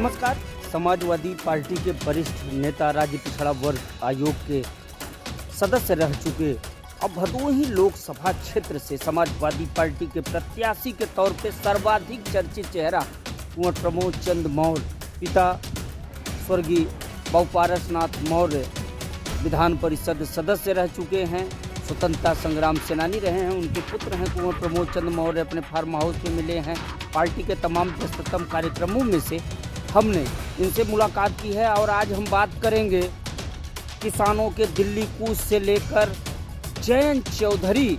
नमस्कार। समाजवादी पार्टी के वरिष्ठ नेता, राज्य पिछड़ा वर्ग आयोग के सदस्य रह चुके और भदोही लोकसभा क्षेत्र से समाजवादी पार्टी के प्रत्याशी के तौर पे सर्वाधिक चर्चित चेहरा कुंवर प्रमोद चंद मौर्य, पिता स्वर्गीय बहुपारसनाथ मौर्य विधान परिषद सदस्य रह चुके हैं, स्वतंत्रता संग्राम सेनानी रहे हैं। उनके पुत्र हैं कुंवर प्रमोद चंद मौर्य, अपने फार्म हाउस में मिले हैं। पार्टी के तमाम व्यस्ततम कार्यक्रमों में से हमने इनसे मुलाकात की है और आज हम बात करेंगे किसानों के दिल्ली कूच से लेकर जयंत चौधरी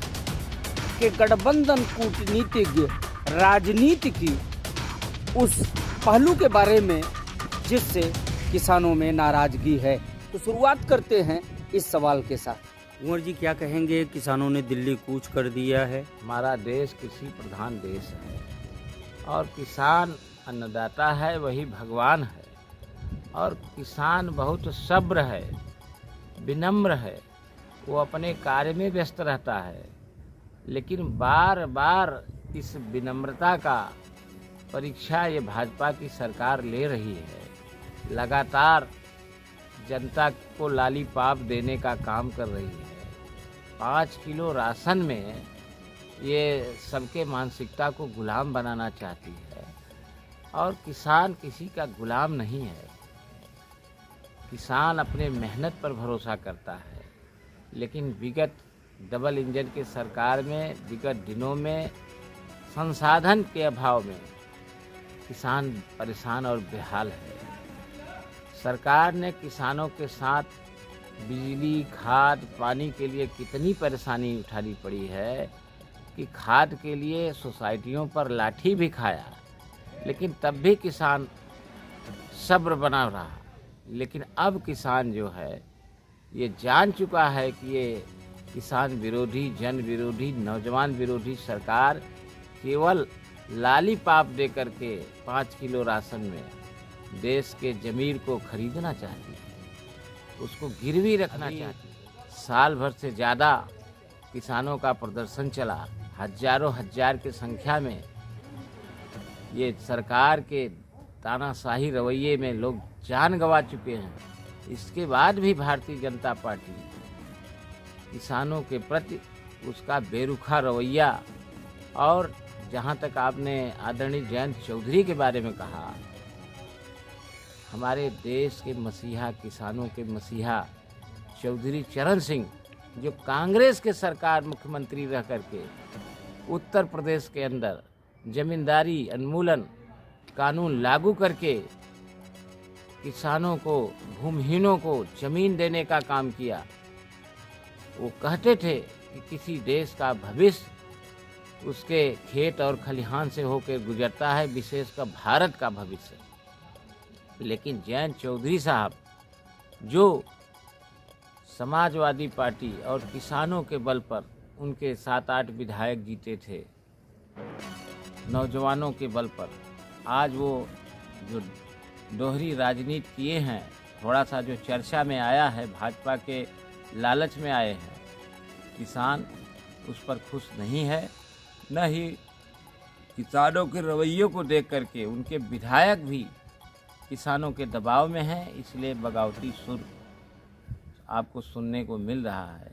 के गठबंधन कूटनीतिज्ञ राजनीति की उस पहलू के बारे में जिससे किसानों में नाराजगी है। तो शुरुआत करते हैं इस सवाल के साथ। कुंवर जी, क्या कहेंगे? किसानों ने दिल्ली कूच कर दिया है। हमारा देश कृषि प्रधान देश है और किसान अन्नदाता है, वही भगवान है। और किसान बहुत सब्र है, विनम्र है, वो अपने कार्य में व्यस्त रहता है, लेकिन बार बार इस विनम्रता का परीक्षा ये भाजपा की सरकार ले रही है। लगातार जनता को लालीपाप देने का काम कर रही है। 5 किलो राशन में ये सबके मानसिकता को गुलाम बनाना चाहती है और किसान किसी का गुलाम नहीं है। किसान अपने मेहनत पर भरोसा करता है, लेकिन विगत डबल इंजन के सरकार में विगत दिनों में संसाधन के अभाव में किसान परेशान और बेहाल है। सरकार ने किसानों के साथ बिजली, खाद, पानी के लिए कितनी परेशानी उठानी पड़ी है कि खाद के लिए सोसाइटियों पर लाठी भी खाया, लेकिन तब भी किसान सब्र बना रहा। लेकिन अब किसान जो है ये जान चुका है कि ये किसान विरोधी, जन विरोधी, नौजवान विरोधी सरकार केवल लालीपाप दे करके 5 किलो राशन में देश के जमीर को खरीदना चाहती है, उसको गिरवी रखना चाहती है। साल भर से ज़्यादा किसानों का प्रदर्शन चला, हजारों हजार की संख्या में। ये सरकार के तानाशाही रवैये में लोग जान गंवा चुके हैं। इसके बाद भी भारतीय जनता पार्टी किसानों के प्रति उसका बेरुखा रवैया, और जहाँ तक आपने आदरणीय जयंत चौधरी के बारे में कहा, हमारे देश के मसीहा, किसानों के मसीहा चौधरी चरण सिंह, जो कांग्रेस के सरकार मुख्यमंत्री रह करके उत्तर प्रदेश के अंदर जमींदारी उन्मूलन कानून लागू करके किसानों को, भूमिहीनों को जमीन देने का काम किया। वो कहते थे कि किसी देश का भविष्य उसके खेत और खलिहान से होकर गुजरता है, विशेषकर भारत का भविष्य। लेकिन जयंत चौधरी साहब जो समाजवादी पार्टी और किसानों के बल पर उनके 7-8 विधायक जीते थे, नौजवानों के बल पर, आज वो जो दोहरी राजनीति किए हैं, थोड़ा सा जो चर्चा में आया है, भाजपा के लालच में आए हैं, किसान उस पर खुश नहीं है। न ही किसानों के रवैयों को देख करके उनके विधायक भी किसानों के दबाव में हैं, इसलिए बगावती सुर आपको सुनने को मिल रहा है।